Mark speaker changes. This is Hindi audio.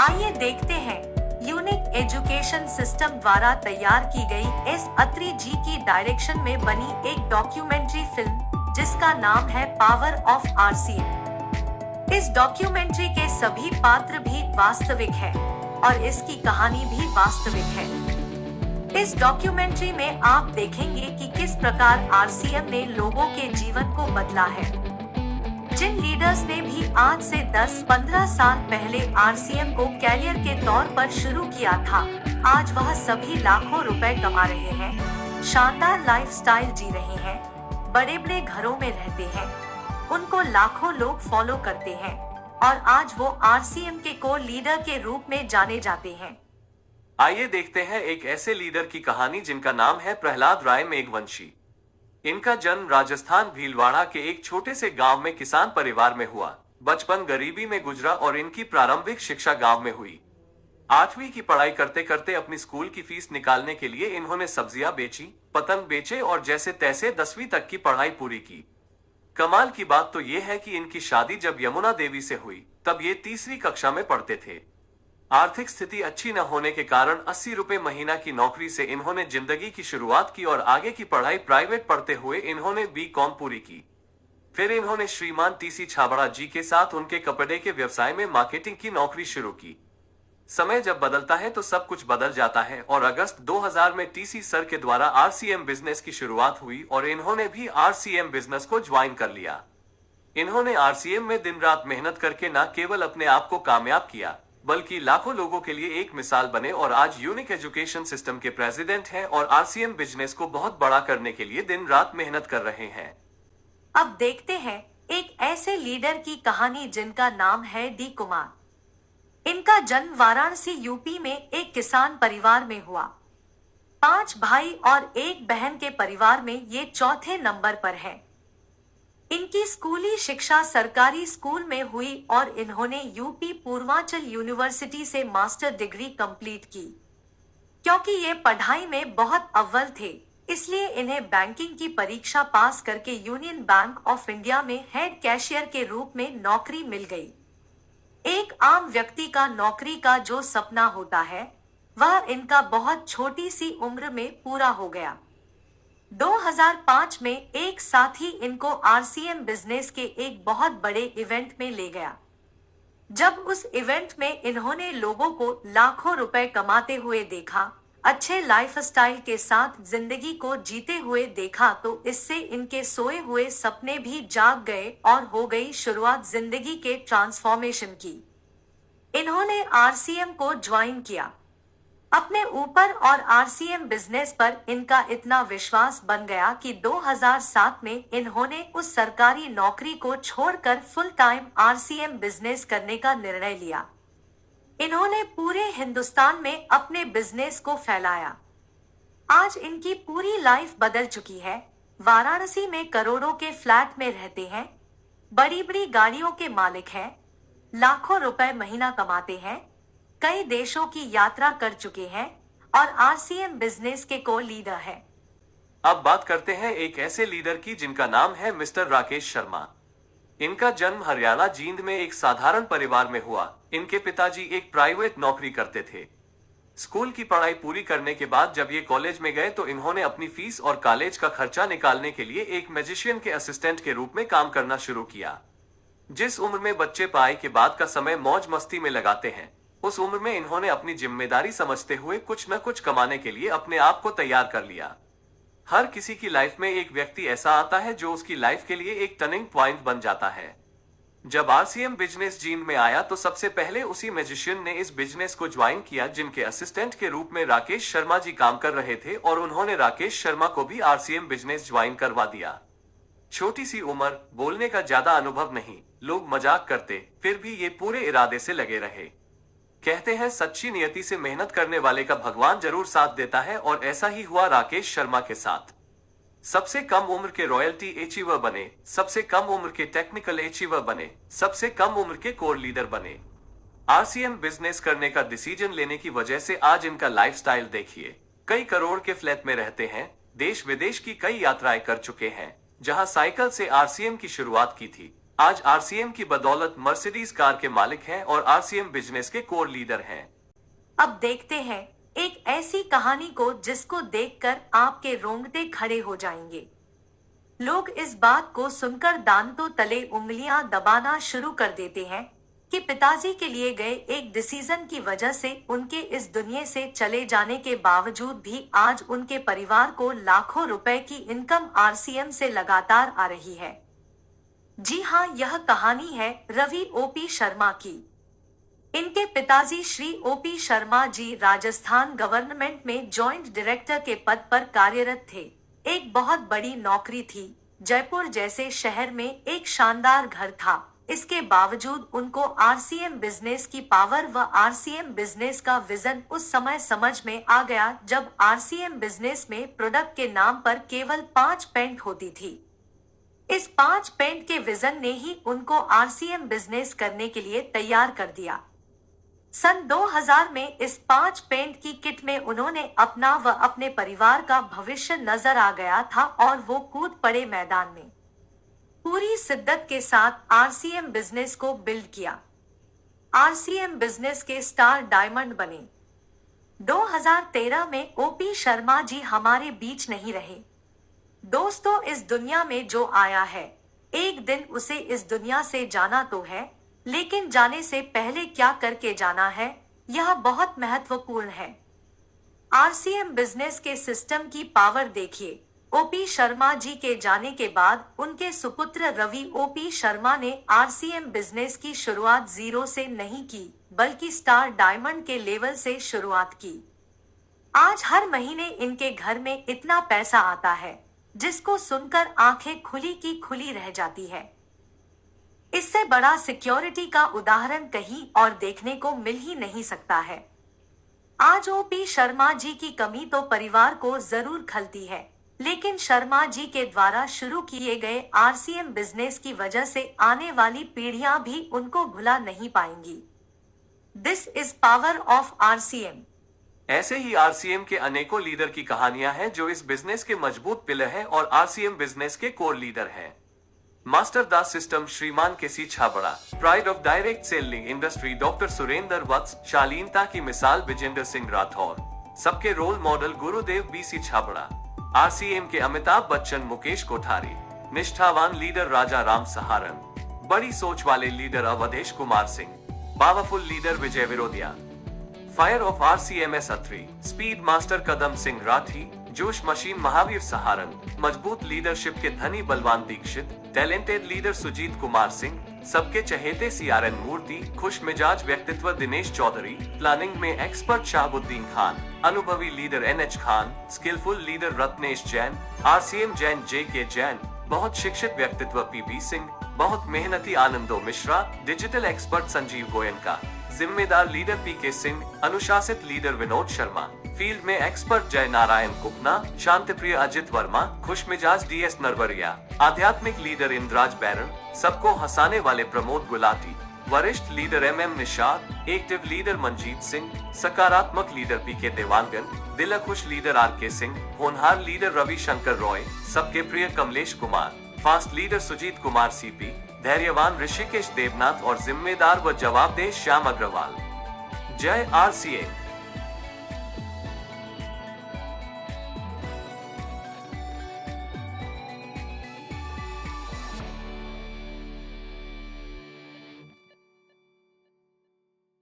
Speaker 1: आइए देखते हैं यूनिक एजुकेशन सिस्टम द्वारा तैयार की गई एस अत्री जी की डायरेक्शन में बनी एक डॉक्यूमेंट्री फिल्म जिसका नाम है पावर ऑफ आरसीएम। इस डॉक्यूमेंट्री के सभी पात्र भी वास्तविक है और इसकी कहानी भी वास्तविक है। इस डॉक्यूमेंट्री में आप देखेंगे कि किस प्रकार आरसीएम ने लोगों के जीवन को बदला है। जिन लीडर्स ने भी आज से 10-15 साल पहले आरसीएम को कैरियर के तौर पर शुरू किया था, आज वह सभी लाखों रुपए कमा रहे हैं, शानदार लाइफस्टाइल जी रहे हैं, बड़े बड़े घरों में रहते हैं, उनको लाखों लोग फॉलो करते हैं और आज वो आरसीएम के को लीडर के रूप में जाने जाते हैं।
Speaker 2: आइए देखते हैं एक ऐसे लीडर की कहानी जिनका नाम है प्रहलाद राय मेघवंशी। इनका जन्म राजस्थान भीलवाड़ा के एक छोटे से गांव में किसान परिवार में हुआ। बचपन गरीबी में गुजरा और इनकी प्रारंभिक शिक्षा गांव में हुई। 8वीं की पढ़ाई करते करते अपनी स्कूल की फीस निकालने के लिए इन्होंने सब्जियां बेची, पतंग बेचे और जैसे तैसे 10वीं तक की पढ़ाई पूरी की। कमाल की बात तो ये है कि इनकी शादी जब यमुना देवी से हुई तब ये 3वीं कक्षा में पढ़ते थे। आर्थिक स्थिति अच्छी न होने के कारण 80 रुपए महीना की नौकरी से इन्होंने जिंदगी की शुरुआत की और आगे की पढ़ाई प्राइवेट पढ़ते हुए इन्होंने बीकॉम पूरी की। फिर इन्होंने श्रीमान टीसी छाबड़ा जी के साथ उनके कपड़े के व्यवसाय में मार्केटिंग की नौकरी शुरू की। समय जब बदलता है तो सब कुछ बदल जाता है और अगस्त 2000 में टीसी सर के द्वारा आरसीएम बिजनेस की शुरुआत हुई और इन्होंने भी आरसीएम बिजनेस को ज्वाइन कर लिया। इन्होंने आरसीएम में दिन रात मेहनत करके न केवल अपने आप को कामयाब किया बल्कि लाखों लोगों के लिए एक मिसाल बने और आज यूनिक एजुकेशन सिस्टम के प्रेसिडेंट हैं और आरसीएम बिजनेस को बहुत बड़ा करने के लिए दिन रात मेहनत कर रहे हैं।
Speaker 1: अब देखते हैं एक ऐसे लीडर की कहानी जिनका नाम है डी कुमार। इनका जन्म वाराणसी यूपी में एक किसान परिवार में हुआ। 5 भाई और 1 बहन के परिवार में ये चौथे नंबर पर है। इनकी स्कूली शिक्षा सरकारी स्कूल में हुई और इन्होंने यूपी पूर्वांचल यूनिवर्सिटी से मास्टर डिग्री कंप्लीट की। क्योंकि ये पढ़ाई में बहुत अव्वल थे, इसलिए इन्हें बैंकिंग की परीक्षा पास करके यूनियन बैंक ऑफ इंडिया में हेड कैशियर के रूप में नौकरी मिल गई। एक आम व्यक्ति का नौकरी का जो सपना होता है वह इनका बहुत छोटी सी उम्र में पूरा हो गया। 2005 में एक साथी इनको आरसीएम बिजनेस के एक बहुत बड़े इवेंट में ले गया। जब उस इवेंट में इन्होंने लोगों को लाखों रुपए कमाते हुए देखा, अच्छे लाइफस्टाइल के साथ जिंदगी को जीते हुए देखा तो इससे इनके सोए हुए सपने भी जाग गए और हो गई शुरुआत जिंदगी के ट्रांसफॉर्मेशन की। इन्होंने आरसीएम को ज्वाइन किया। अपने ऊपर और आरसीएम बिजनेस पर इनका इतना विश्वास बन गया कि 2007 में इन्होंने उस सरकारी नौकरी को छोड़कर फुल टाइम आरसीएम बिजनेस करने का निर्णय लिया। इन्होंने पूरे हिंदुस्तान में अपने बिजनेस को फैलाया। आज इनकी पूरी लाइफ बदल चुकी है। वाराणसी में करोड़ों के फ्लैट में रहते हैं, बड़ी बड़ी गाड़ियों के मालिक हैं, लाखों रुपए महीना कमाते हैं, कई देशों की यात्रा कर चुके हैं और आरसीएम बिजनेस के को लीडर है।
Speaker 2: अब बात करते हैं एक ऐसे लीडर की जिनका नाम है मिस्टर राकेश शर्मा। इनका जन्म हरियाणा जींद में एक साधारण परिवार में हुआ। इनके पिताजी एक प्राइवेट नौकरी करते थे। स्कूल की पढ़ाई पूरी करने के बाद जब ये कॉलेज में गए तो इन्होंने अपनी फीस और कॉलेज का खर्चा निकालने के लिए एक मैजिशियन के असिस्टेंट के रूप में काम करना शुरू किया। जिस उम्र में बच्चे पढ़ाई के बाद का समय मौज मस्ती में लगाते हैं, उस उम्र में इन्होंने अपनी जिम्मेदारी समझते हुए कुछ न कुछ कमाने के लिए अपने आप को तैयार कर लिया। हर किसी की लाइफ में एक व्यक्ति ऐसा आता है जो उसकी लाइफ के लिए एक टर्निंग पॉइंट बन जाता है। जब आरसीएम बिजनेस जींद में आया तो सबसे पहले उसी मैजिशियन ने इस बिजनेस को ज्वाइन किया जिनके असिस्टेंट के रूप में राकेश शर्मा जी काम कर रहे थे और उन्होंने राकेश शर्मा को भी आरसीएम बिजनेस ज्वाइन करवा दिया। छोटी सी उम्र, बोलने का ज्यादा अनुभव नहीं, लोग मजाक करते, फिर भी ये पूरे इरादे से लगे रहे। कहते हैं सच्ची नियति से मेहनत करने वाले का भगवान जरूर साथ देता है और ऐसा ही हुआ राकेश शर्मा के साथ। सबसे कम उम्र के रॉयल्टी अचीवर बने, सबसे कम उम्र के टेक्निकल अचीवर बने, सबसे कम उम्र के कोर लीडर बने। आरसीएम बिजनेस करने का डिसीजन लेने की वजह से आज इनका लाइफस्टाइल देखिए। कई करोड़ के फ्लैट में रहते हैं, देश विदेश की कई यात्राएं कर चुके हैं। जहां साइकिल से आरसीएम की शुरुआत की थी, आज आरसीएम की बदौलत मर्सिडीज कार के मालिक हैं और आरसीएम बिजनेस के कोर लीडर हैं।
Speaker 1: अब देखते हैं एक ऐसी कहानी को जिसको देखकर आपके रोंगटे खड़े हो जाएंगे। लोग इस बात को सुनकर दांतों तले उंगलियां दबाना शुरू कर देते हैं कि पिताजी के लिए गए एक डिसीजन की वजह से उनके इस दुनिया से चले जाने के बावजूद भी आज उनके परिवार को लाखों रुपए की इनकम आरसीएम से लगातार आ रही है। जी हाँ, यह कहानी है रवि ओपी शर्मा की। इनके पिताजी श्री ओपी शर्मा जी राजस्थान गवर्नमेंट में जॉइंट डायरेक्टर के पद पर कार्यरत थे। एक बहुत बड़ी नौकरी थी। जयपुर जैसे शहर में एक शानदार घर था। इसके बावजूद उनको आरसीएम बिजनेस की पावर व आरसीएम बिजनेस का विजन उस समय समझ में आ गया जब आरसीएम बिजनेस में प्रोडक्ट के नाम पर केवल 5 पेंट होती थी। इस 5 पेंट के विजन ने ही उनको आरसीएम बिजनेस करने के लिए तैयार कर दिया। सन 2000 में इस 5 पेंट की किट में उन्होंने अपना व अपने परिवार का भविष्य नजर आ गया था और वो कूद पड़े मैदान में। पूरी शिद्दत के साथ आरसीएम बिजनेस को बिल्ड किया। आरसीएम बिजनेस के स्टार डायमंड बने। 2013 में ओपी शर्मा जी हमारे बीच नहीं रहे। दोस्तों, इस दुनिया में जो आया है एक दिन उसे इस दुनिया से जाना तो है, लेकिन जाने से पहले क्या करके जाना है यह बहुत महत्वपूर्ण है। आरसीएम बिजनेस के सिस्टम की पावर देखिए। ओपी शर्मा जी के जाने के बाद उनके सुपुत्र रवि ओपी शर्मा ने आरसीएम बिजनेस की शुरुआत जीरो से नहीं की बल्कि स्टार डायमंड के लेवल से शुरुआत की। आज हर महीने इनके घर में इतना पैसा आता है जिसको सुनकर आंखें खुली की खुली रह जाती है। इससे बड़ा सिक्योरिटी का उदाहरण कहीं और देखने को मिल ही नहीं सकता है। आज ओपी शर्मा जी की कमी तो परिवार को जरूर खलती है, लेकिन शर्मा जी के द्वारा शुरू किए गए आरसीएम बिजनेस की वजह से आने वाली पीढ़ियां भी उनको भुला नहीं पाएंगी। This is power of RCM.
Speaker 2: ऐसे ही आरसीएम के अनेकों लीडर की कहानियां हैं जो इस बिजनेस के मजबूत पिलर हैं और आरसीएम बिजनेस के कोर लीडर हैं। मास्टर दास सिस्टम श्रीमान KC Chhabra, pride of direct selling industry doctor Surendra Vats, शालीनता की मिसाल विजेंद्र सिंह राठौर, सबके रोल मॉडल गुरुदेव बीसी छाबड़ा, आरसीएम के अमिताभ बच्चन मुकेश कोठारी, निष्ठावान लीडर राजा राम सहारन, बड़ी सोच वाले leader Awadhesh Kumar Singh, powerful leader Vijay Virodhiya, fire of RCM's Atri, speed master Kadam Singh Rathi, जोश मशीन महावीर सहारन, मजबूत लीडरशिप के धनी बलवान दीक्षित, टैलेंटेड लीडर सुजीत कुमार सिंह, सबके चहेते सीआरएन मूर्ति, खुश मिजाज व्यक्तित्व दिनेश चौधरी, प्लानिंग में एक्सपर्ट शाहबुद्दीन खान, अनुभवी leader NH Khan, skilful leader Ratnesh Jain, RCM Jain JK Jain, बहुत शिक्षित व्यक्तित्व पीपी सिंह, बहुत मेहनती आनंदो मिश्रा, डिजिटल एक्सपर्ट संजीव गोयनका, जिम्मेदार लीडर पीके सिंह, अनुशासित लीडर विनोद शर्मा, फील्ड में एक्सपर्ट जय नारायण कुपना, शांतिप्रिय अजित वर्मा, खुशमिजाज डीएस नरवरिया, आध्यात्मिक लीडर इंद्राज बैरर, सबको हंसाने वाले प्रमोद गुलाटी, वरिष्ठ leader MM Nishad, active leader Manjeet Singh, सकारात्मक लीडर पीके देवांगन, दिलखुश लीडर आरके सिंह, होनहार लीडर रविशंकर रॉय, सबके प्रिय Kamlesh Kumar, fast leader Sujeet Kumar CP, धैर्यवान ऋषिकेश देवनाथ और जिम्मेदार व जवाबदेह श्याम अग्रवाल। जय आरसीएम।